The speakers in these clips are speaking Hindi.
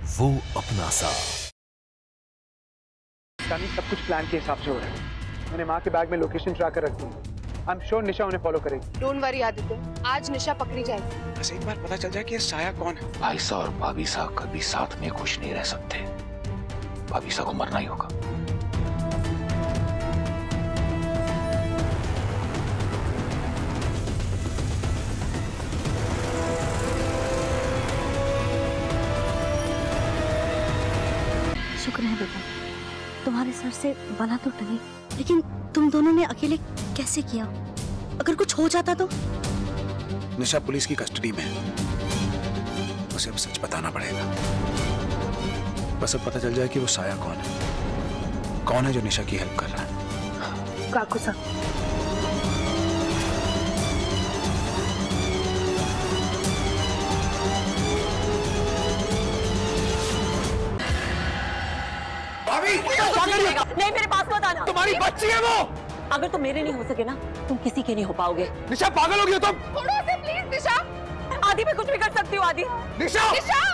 वो अपना सा। सब कुछ प्लान के हिसाब से हो रहा है। मैंने माँ के बैग में लोकेशन ट्रैकर रख दी। आई एम श्योर निशा उन्हें फॉलो करेगी। डोंट वरी आदित्य, आज निशा पकड़ी जाएगी। बस एक बार पता चल जाए कि ये साया कौन है। आयशा और भाभीसा कभी साथ में खुश नहीं रह सकते। भाभीसा को मरना ही होगा। शुक्र है बेटा, तुम्हारे सर से बला तो टली, लेकिन तुम दोनों ने अकेले कैसे किया? अगर कुछ हो जाता तो? निशा पुलिस की कस्टडी में है। उसे अब सच बताना पड़ेगा। बस अब पता चल जाए कि वो साया कौन है जो निशा की हेल्प कर रहा है। काकू सा नहीं, मेरे पास मत आना। तुम्हारी बच्ची है वो। अगर तुम मेरे नहीं हो सके ना, तुम किसी के नहीं हो पाओगे। निशा पागल हो गई हो तुम। छोड़ो उसे प्लीज निशा। आदि मैं कुछ भी कर सकती हूँ। आदि निशा, निशा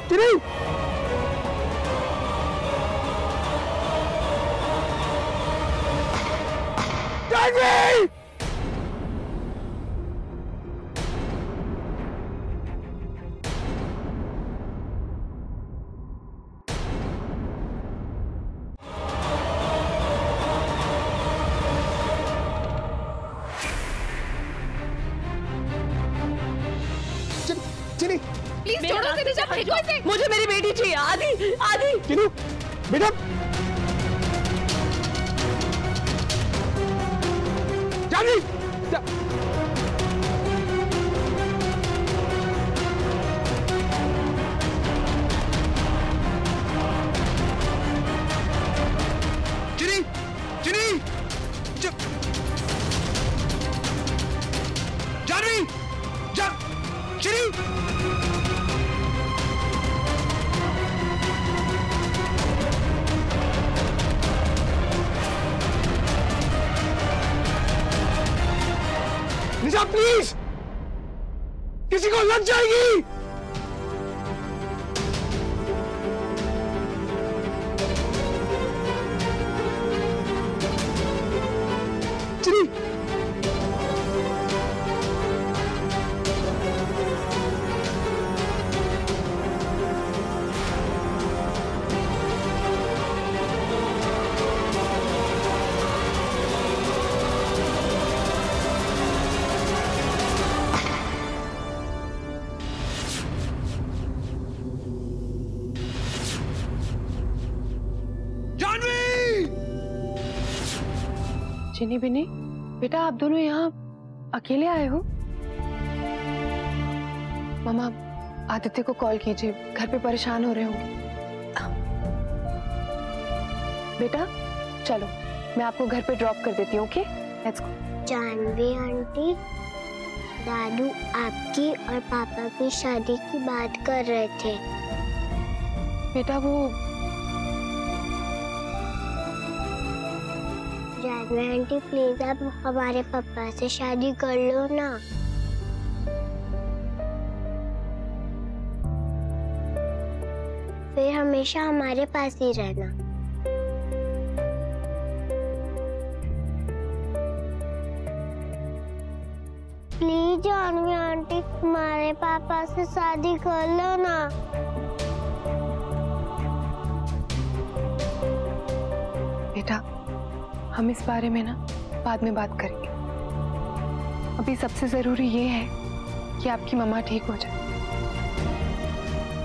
चिरी जानवी। चिनी प्लीज छोड़ो उसे निशा, भेजो इसे। मुझे मेरी बेटी चाहिए। आदि चिनी बेटा, जानवी निशा प्लीज, किसी को लग जाएगी। चिनी चिनी बिनी, बेटा आप दोनों यहाँ अकेले आए हो? मामा आदित्य को कॉल कीजिए, घर पे परेशान हो रहे होंगे। बेटा चलो, मैं आपको घर पे ड्रॉप कर देती हूँ। Okay let's go. Janvi aunty, दादू आपकी और पापा की शादी की बात कर रहे थे। बेटा वो जानवी आंटी प्लीज आप हमारे पापा से शादी कर लो ना। फिर हमेशा हमारे पास ही रहना। प्लीज जानवी आंटी हमारे पापा से शादी कर लो ना। बेटा हम इस बारे में ना बाद में बात करेंगे। अभी सबसे जरूरी ये है कि आपकी मम्मा ठीक हो जाए।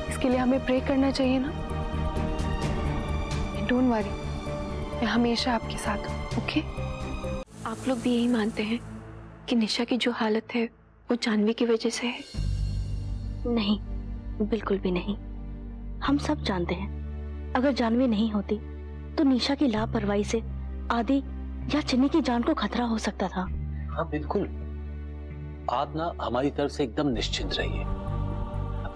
इसके लिए हमें प्रे करना चाहिए ना। डोंट वरी, मैं हमेशा आपके साथ हूँ। ओके? आप लोग भी यही मानते हैं कि निशा की जो हालत है वो जानवी की वजह से है? नहीं, बिल्कुल भी नहीं। हम सब जानते हैं अगर जानवी नहीं होती तो निशा की लापरवाही से आदि या चिन्नी की जान को खतरा हो सकता था। हाँ बिल्कुल, आप ना हमारी तरफ से एकदम निश्चिंत रहिए।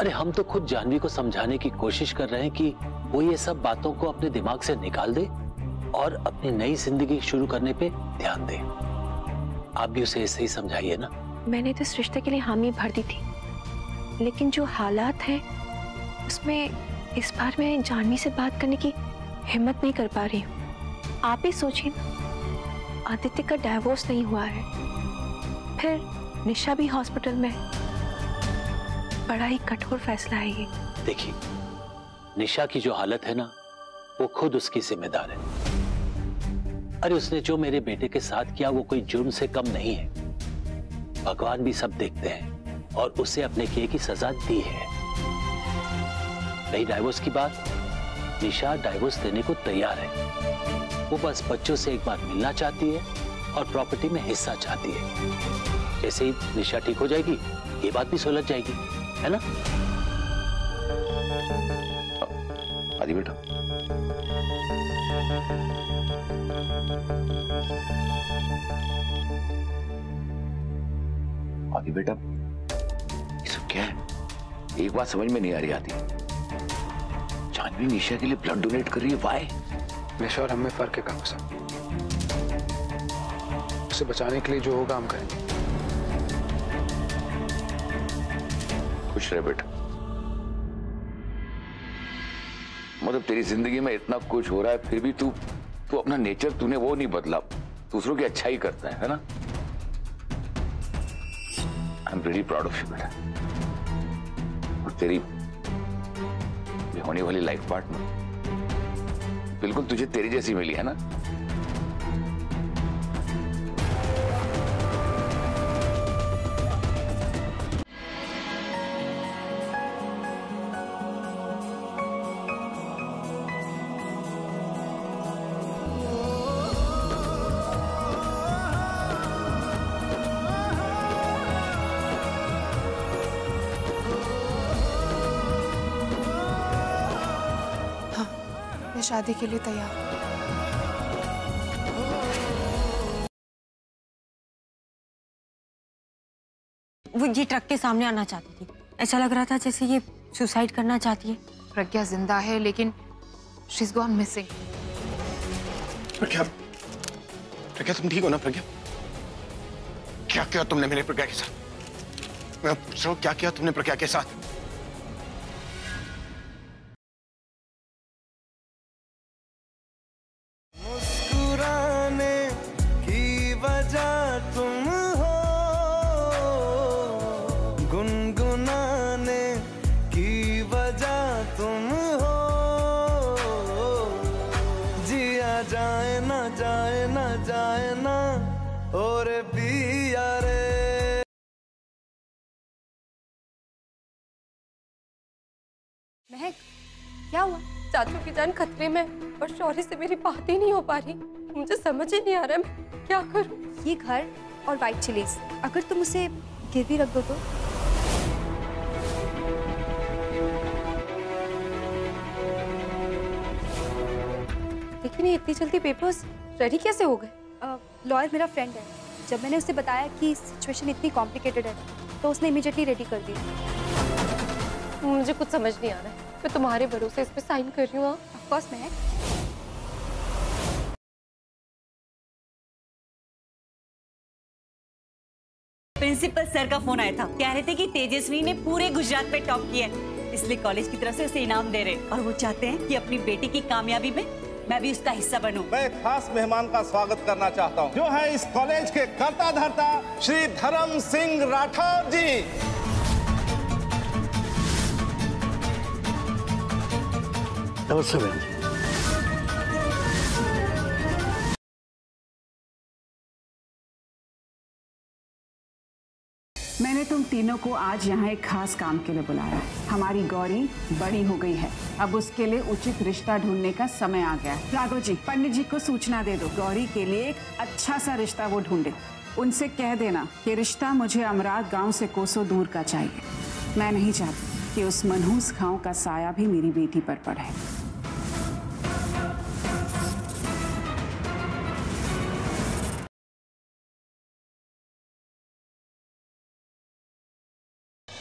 अरे हम तो खुद जानवी को समझाने की कोशिश कर रहे हैं कि वो ये सब बातों को अपने दिमाग से निकाल दे और अपनी नई जिंदगी शुरू करने पे ध्यान दे। आप भी उसे ऐसे ही समझाइए ना। मैंने तो इस रिश्ते के लिए हामी भर दी थी, लेकिन जो हालात हैं उसमें इस बार मैं जानवी से बात करने की हिम्मत नहीं कर पा रही हूँ। आप ही सोचिए ना, आदित्य का डाइवोर्स नहीं हुआ है, फिर निशा भी हॉस्पिटल में है। बड़ा ही कठोर फैसला है ये। देखिए, निशा की जो हालत है ना, वो खुद उसकी जिम्मेदार है। अरे उसने जो मेरे बेटे के साथ किया वो कोई जुर्म से कम नहीं है। भगवान भी सब देखते हैं और उसे अपने किए की सजा दी है। रही डाइवोर्स की बात, निशा डाइवोर्स देने को तैयार है। वो बस बच्चों से एक बार मिलना चाहती है और प्रॉपर्टी में हिस्सा चाहती है। जैसे ही निशा ठीक हो जाएगी, ये बात भी सुलझ जाएगी, है ना? आदि बेटा, आदि बेटा, ये सब क्या है? एक बात समझ में नहीं आ रही आदि। जानवी निशा के लिए ब्लड डोनेट कर रही है, वाई? निशा और हमें फर्क है काका साहब। उसे बचाने के लिए जो होगा हम करेंगे। खुश रहे बेटा। मतलब तेरी जिंदगी में इतना कुछ हो रहा है, फिर भी तू अपना नेचर तूने वो नहीं बदला, दूसरों की अच्छाई करता है ना? I am very proud of you बेटा। और तेरी होने वाली लाइफ पार्टनर बिल्कुल तुझे तेरी जैसी मिली है ना? शादी के लिए तैयार। वो ये ट्रक के सामने आना चाहती थी। ऐसा लग रहा था जैसे ये सुसाइड करना चाहती है। प्रज्ञा जिंदा है, लेकिन शी इज गॉन मिसिंग। प्रज्ञा, प्रज्ञा तुम ठीक हो ना? प्रज्ञा, क्या किया तुमने मेरे प्रज्ञा के साथ? मैं पूछ रहा हूँ, क्या किया तुमने प्रज्ञा के साथ? महक, क्या हुआ? चाचू की जान खतरे में और शौर्य से मेरी बात ही नहीं हो पा रही। मुझे समझ ही नहीं आ रहा मैं क्या करूं। ये घर और व्हाइट चिलीज, अगर तुम उसे गिरवी रख दो तो? लेकिन ये इतनी जल्दी पेपर्स रेडी कैसे हो गए? लॉयर मेरा फ्रेंड है। जब मैंने उसे बताया कि सिचुएशन इतनी कॉम्प्लिकेटेड है तो उसने इमीडिएटली रेडी कर दिया। मुझे कुछ समझ नहीं आ रहा है। मैं तुम्हारे भरोसे इस पे साइन कर रही हूँ। Of course Mahak. Principal sir का फोन आया था। कह रहे थे कि तेजस्वी ने पूरे गुजरात में टॉप किया है, इसलिए कॉलेज की तरफ से उसे इनाम दे रहे और वो चाहते हैं कि अपनी बेटी की कामयाबी में मैं भी उसका हिस्सा बनूं। मैं खास मेहमान का स्वागत करना चाहता हूं, जो है इस कॉलेज के कर्ता धर्ता श्री धर्म सिंह राठौर जी। नमस्ते बहन जी। मैंने तुम तीनों को आज यहाँ एक खास काम के लिए बुलाया है। हमारी गौरी बड़ी हो गई है, अब उसके लिए उचित रिश्ता ढूंढने का समय आ गया है। राघव जी, पंडित जी को सूचना दे दो, गौरी के लिए एक अच्छा सा रिश्ता वो ढूंढे। उनसे कह देना कि रिश्ता मुझे अमरात गांव से कोसों दूर का चाहिए। मैं नहीं चाहती कि उस मनहूस गांव का साया भी मेरी बेटी पर पड़े।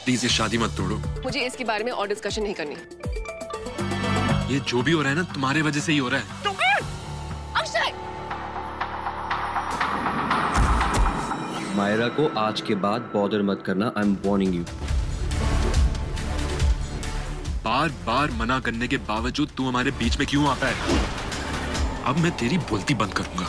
प्लीज ये शादी मत तोड़ो। मुझे इसके बारे में और डिस्कशन नहीं करनी। ये जो भी हो रहा है ना, तुम्हारे वजह से ही हो रहा है। अक्षय! मायरा को आज के बाद बॉदर मत करना, आई एम वार्निंग यू। बार बार मना करने के बावजूद तू हमारे बीच में क्यों आता है? अब मैं तेरी बोलती बंद करूंगा।